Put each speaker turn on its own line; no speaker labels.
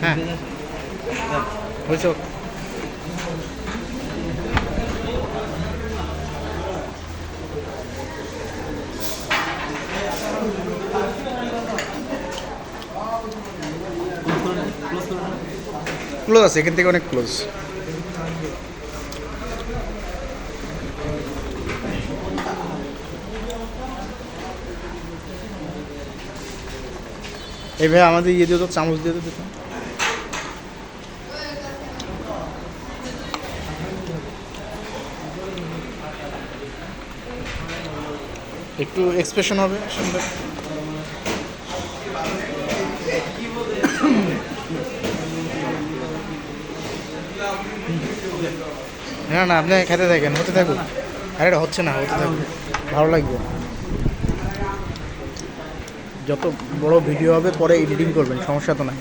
হ্যাঁ হয়েছে। ক্লোজ আছে, এখান থেকে অনেক ক্লোজ। এই ভাই আমাদের ইয়ে দিয়ে তো, চামচ দিয়ে তো দিত। একটু এক্সপ্রেশন হবে সুন্দর। না না, আপনি খেতে থাকেন, হতে থাকুন। আরে এটা হচ্ছে না, হতে থাকুন, ভালো লাগবে। যত বড় ভিডিও হবে পরে এডিটিং করবেন, সমস্যা তো নাই।